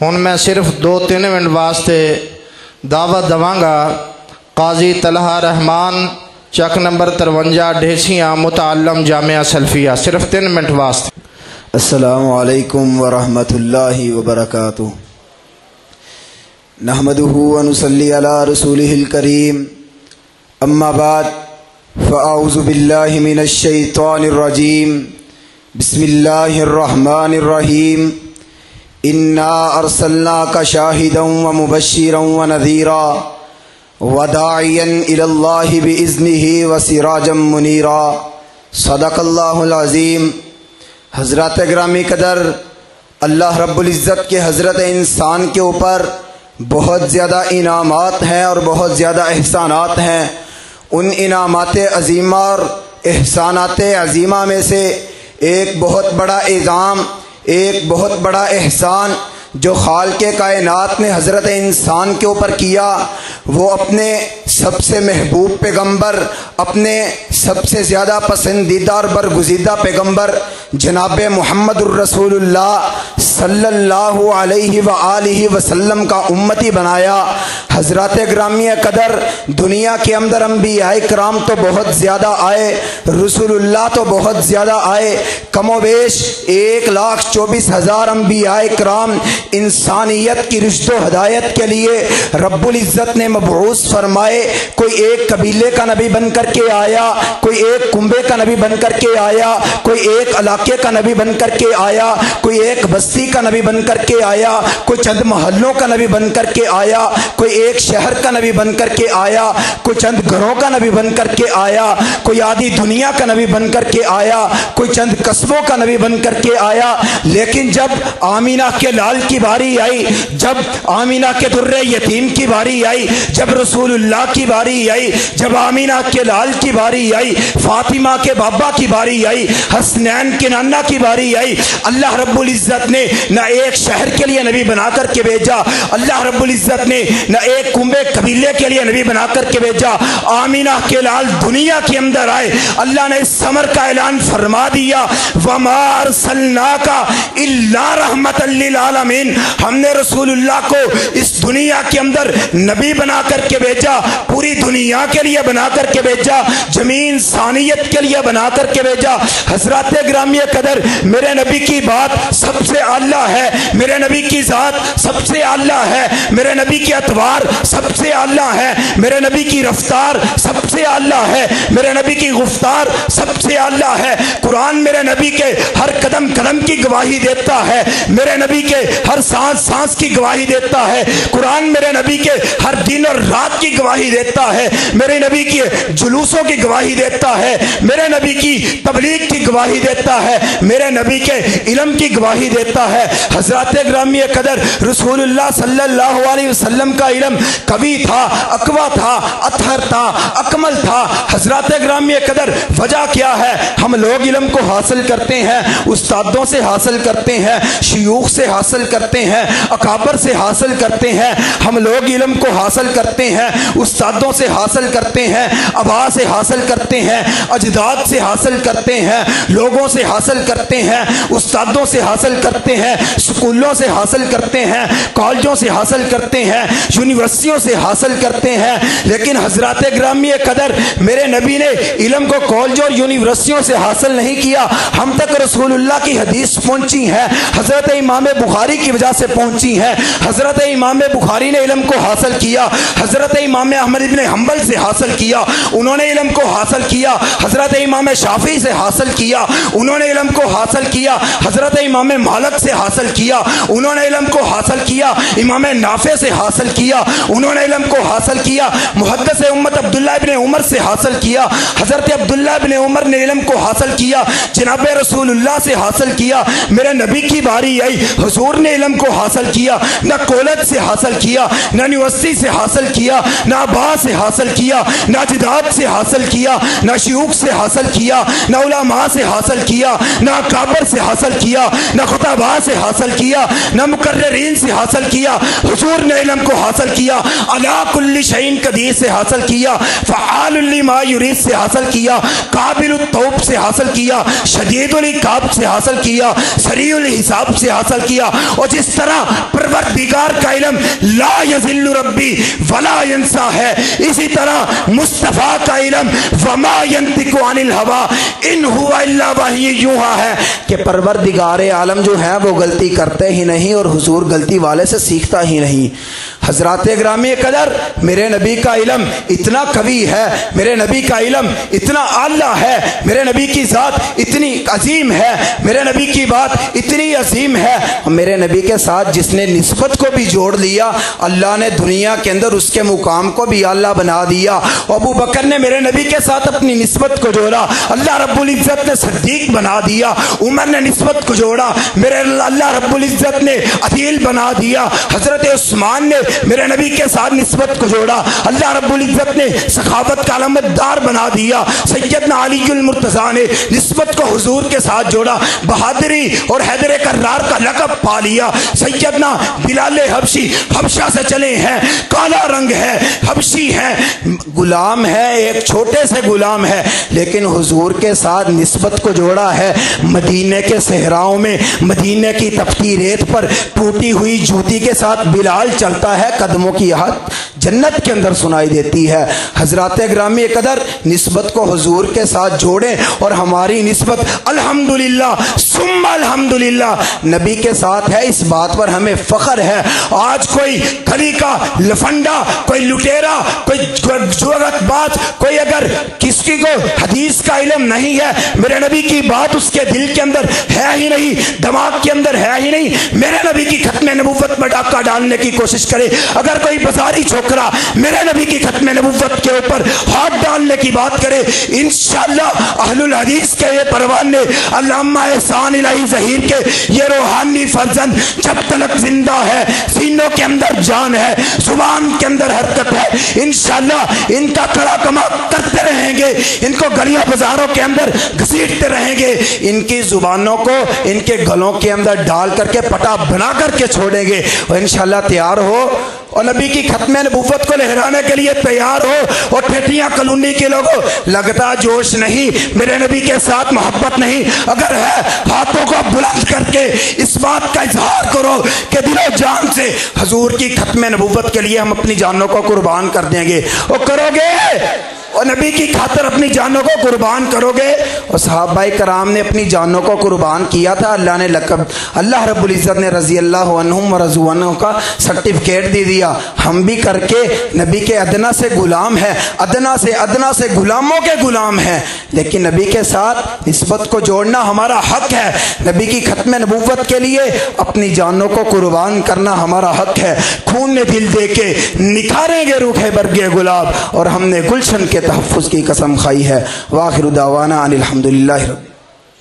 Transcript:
ہن میں صرف 2-3 منٹ واسطے دعوت دواں قاضی طلحہ رحمان چک نمبر 53 ڈھیسیاں متعلم جامعہ سلفیہ، صرف 3 منٹ واسطے۔ السلام علیکم ورحمۃ اللہ وبرکاتہ۔ نحمدہ ونصلی علی رسولہ الکریم، اما بعد فاعوذ باللہ من الشیطان الرجیم، بسم اللہ الرحمن الرحیم۔ انا ارسلناک شاہدا ومبشرا ونذیرا وداعیا الی اللہ باذنہ وسراجا منیرا، صدق اللہ العظیم۔ حضرات گرامی قدر، اللہ رب العزت کے حضرت انسان کے اوپر بہت زیادہ انعامات ہیں اور بہت زیادہ احسانات ہیں۔ ان انعامات عظیمہ اور احسانات عظیمہ میں سے ایک بہت بڑا اعظام، ایک بہت بڑا احسان جو خالق کائنات نے حضرت انسان کے اوپر کیا، وہ اپنے سب سے محبوب پیغمبر، اپنے سب سے زیادہ پسندیدہ اور برگزیدہ پیغمبر جناب محمد الرسول اللہ صلی اللہ علیہ وآلہ وسلم کا امتی بنایا۔ حضرات گرامی قدر، دنیا کے اندر انبیاء کرام تو بہت زیادہ آئے، رسول اللہ تو بہت زیادہ آئے، کم و بیش 1,24,000 انبیاء کرام انسانیت کی رشد و ہدایت کے لیے رب العزت نے مبعوث فرمائے۔ کوئی ایک قبیلے کا نبی بن کر کے آیا، کوئی ایک کنبے کا نبی بن کر کے آیا، کوئی ایک علاقے کا نبی بن کر کے آیا، کوئی ایک بستی کا نبی بن کر کے آیا، کوئی چند محلوں کا نبی بن کر کے آیا، کوئی ایک شہر کا نبی بن کر کے آیا، کوئی چند گھروں کا نبی بن کر کے آیا، کوئی آدھی دنیا کا نبی بن کر کے آیا، کوئی چند قصبوں کا نبی بن کر کے آیا۔ لیکن جب آمینہ کے لال کی باری آئی، جب آمینہ کے درے یتیم کی باری آئی، جب رسول اللہ کی باری آئی، جب آمینہ کے لال کی باری آئی، فاطمہ کے بابا کی باری آئی، حسنین کے نانا کی باری آئی، اللہ رب العزت نے نہ ایک شہر کے لیے نبی بنا کر کے بھیجا، اللہ رب العزت نے نہ ایک کنبے قبیلے کے لیے نبی بنا کر کے بھیجا۔ آمینہ کے لال دنیا کے اندر آئے، اللہ نے اس امر کا اعلان فرما دیا، وَمَا أَرْسَلْنَاكَ إِلَّا رَحْمَةً لِّلْعَالَمِينَ۔ ہم نے رسول اللہ کو اس دنیا کے اندر نبی بنا کر کے بھیجا، پوری دنیا کے لیے بنا کر کے بھیجا، جمیع انسانیت کے لیے بنا کر کے بھیجا۔ حضرات گرامی قدر، میرے نبی کی بات سب سے اعلیٰ ہے، میرے نبی کی ذات سب سے اعلیٰ ہے، میرے نبی کے اطوار سب سے اعلیٰ ہے، میرے نبی کی رفتار سب سے اعلیٰ ہے، میرے نبی کی گفتار سب سے اعلیٰ ہے۔ قرآن میرے نبی کے ہر قدم قدم کی گواہی دیتا ہے، میرے نبی کے ہر سانس سانس کی گواہی دیتا ہے، قرآن میرے نبی کے ہر دن اور رات کی گواہی دیتا ہے، میرے نبی کی جلوسوں کی گواہی دیتا ہے، میرے نبی کی تبلیغ کی گواہی دیتا ہے، میرے نبی کے علم کی گواہی دیتا ہے۔ حضرات گرامی قدر، رسول اللہ صلی اللہ علیہ وسلم کا علم قوی تھا، اقویٰ تھا، اطہر تھا، اکمل تھا۔ حضرات گرامی قدر، وجہ کیا ہے؟ ہم لوگ علم کو حاصل کرتے ہیں، استادوں سے حاصل کرتے ہیں، شیوخ سے حاصل کرتے ہیں، اکابر سے حاصل کرتے ہیں۔ ہم لوگ علم کو حاصل کرتے ہیں، استادوں سے حاصل کرتے ہیں، آبا سے حاصل کرتے ہیں، اجداد سے حاصل کرتے ہیں، لوگوں سے حاصل کرتے ہیں، استادوں سے حاصل کرتے ہیں، سکولوں سے حاصل کرتے ہیں، کالجوں سے حاصل کرتے ہیں، یونیورسٹیوں سے حاصل کرتے ہیں۔ لیکن حضرات گرامی قدر، میرے نبی نے علم کو کالجوں اور یونیورسٹیوں سے حاصل نہیں کیا، ہم تک رسول اللہ کی حدیث پہنچی ہے، حضرت امام بخاری کی وجہ سے پہنچی ہے۔ حضرت امام بخاری نے علم کو حاصل کیا، حضرت امام احمد بن حنبل سے حاصل کیا، انہوں نے علم کو حاصل کیا، حضرت امام شافعی سے حاصل کیا، انہوں نے علم کو حاصل کیا، حضرت امام مالک سے حاصل کیا، انہوں نے علم کو حاصل کیا، امام نافع سے حاصل کیا، انہوں نے علم کو حاصل کیا، محدث امت عبداللہ ابن عمر سے حاصل کیا، حضرت عبداللہ ابن عمر نے علم کو حاصل کیا، جناب رسول اللہ سے حاصل کیا۔ میرے نبی کی باری آئی، حضور نے علم کو حاصل کیا، نہ کالج سے حاصل کیا، نہ یونیورسٹی سے حاصل کیا، نہ آبا سے حاصل کیا، نہ اجداد سے حاصل کیا، نہ شیوخ سے حاصل کیا، نہ علماء سے حاصل کیا، نہ اکابر سے حاصل کیا، نہ خطباء سے حاصل کیا، نہ مقررین سے حاصل کیا۔ حضور نے علم کو حاصل کیا، علی کل شیء قدیر سے حاصل کیا، فعال لما یرید سے حاصل کیا، قابل التوب سے حاصل کیا، شدید العقاب سے حاصل کیا، سریع الحساب سے حاصل کیا۔ اور جس طرح پروردگار کا علم لا یذل ربی ولا ینسا ہے، اسی طرح مصطفیٰ کا علم وما ینطق عن الہوی ان هو الا وحی یوحی ہے کہ پروردگار عالم جو ہے وہ غلطی کرتے ہی نہیں اور حضور غلطی والے سے سیکھتا ہی نہیں۔ حضرات گرامی قدر، میرے نبی کا علم اتنا قوی ہے، میرے نبی کا علم اتنا اعلیٰ ہے، میرے نبی کی ذات اتنی عظیم ہے، میرے نبی کی بات اتنی عظیم ہے، میرے نبی کے ساتھ جس نے نسبت کو بھی جوڑ لیا اللہ نے دنیا کے اندر اس کے مقام کو بھی اعلیٰ بنا دیا۔ ابو بکر نے میرے نبی کے ساتھ اپنی نسبت کو جوڑا، اللہ رب العزت نے صدیق بنا دیا۔ عمر نے نسبت کو جوڑا، میرے اللہ رب العزت نے عدیل بنا دیا۔ حضرت عثمان نے میرے نبی کے ساتھ نسبت کو جوڑا، اللہ رب العزت نے سخاوت کا علامتدار بنا دیا۔ سیدنا علی المرتضیٰ نے نسبت کو حضور کے ساتھ جوڑا، بہادری اور حیدر کرار کا لقب پا لیا۔ سیدنا بلال حبشی حبشہ سے چلے ہیں، کالا رنگ ہے، حبشی ہے، غلام ہے، ایک چھوٹے سے غلام ہے، لیکن حضور کے ساتھ نسبت کو جوڑا ہے۔ مدینے کے صحراؤں میں مدینے کی تپتی ریت پر ٹوٹی ہوئی جوتی کے ساتھ بلال چلتا ہے، قدموں کی آہٹ جنت کے اندر سنائی دیتی ہے۔ حضرات گرامی قدر، نسبت کو حضور کے ساتھ جوڑیں اور ہماری نسبت الحمدللہ ثم الحمدللہ نبی کے ساتھ ہے، اس بات پر ہمیں فخر ہے۔ آج کوئی گلی کا لفنڈا، کوئی لٹیرا، کوئی جرأت باز، کوئی اگر کسی کو حدیث کا علم نہیں ہے، میرے نبی کی بات اس کے دل کے اندر ہے ہی نہیں، دماغ کے اندر ہے ہی نہیں، میرے نبی کی ختم نبوت میں ڈاکہ ڈالنے کی کوشش کرے، اگر کوئی بازاری چھوکرا میرے نبی کی ختم نبوت کے اوپر ہاتھ ڈالنے کی بات کرے، انشاءاللہ اہل الحدیث کے یہ پروانے علامہ احسان الہی ظہیر کے یہ روحانی فرزند جب تک زندہ ہے، سینوں کے اندر جان ہے، زبان کے اندر حرکت ہے، انشاءاللہ ان کا کڑا کما کرتے رہیں گے، ان کو گلیاں بازاروں کے اندر گھسیٹتے رہیں گے، ان کی زبانوں کو ان کے گلوں کے اندر ڈال کر کے پٹا بنا کر کے چھوڑیں گے، اور انشاءاللہ تیار ہو اور نبی کی ختم نبوت کو لہرانے کے لیے تیار ہو۔ اور ٹھٹیاں کالونی کے لوگوں، لگتا جوش نہیں، میرے نبی کے ساتھ محبت نہیں، اگر ہے ہاتھوں کو بلند کر کے اس بات کا اظہار کرو کہ دل و جان سے حضور کی ختم نبوت کے لیے ہم اپنی جانوں کو قربان کر دیں گے، اور کرو گے اور نبی کی خاطر اپنی جانوں کو قربان کرو گے۔ اور صحابہ کرام نے اپنی جانوں کو قربان کیا تھا، اللہ نے لقب، اللہ رب العزت نے رضی اللہ عنہم و رضوا عنہم کا سرٹیفکیٹ دے دیا۔ ہم بھی کر کے نبی کے ادنا سے غلام ہیں، ادنا سے غلاموں کے غلام ہیں، لیکن نبی کے ساتھ نسبت کو جوڑنا ہمارا حق ہے، نبی کی ختم نبوت کے لیے اپنی جانوں کو قربان کرنا ہمارا حق ہے۔ خون نے دل دے کے نکھاریں گے روکھے برگے گلاب، اور ہم نے گلشن کے تحفظ کی قسم کھائی ہے۔ وآخر دعوانا ان الحمدللہ رب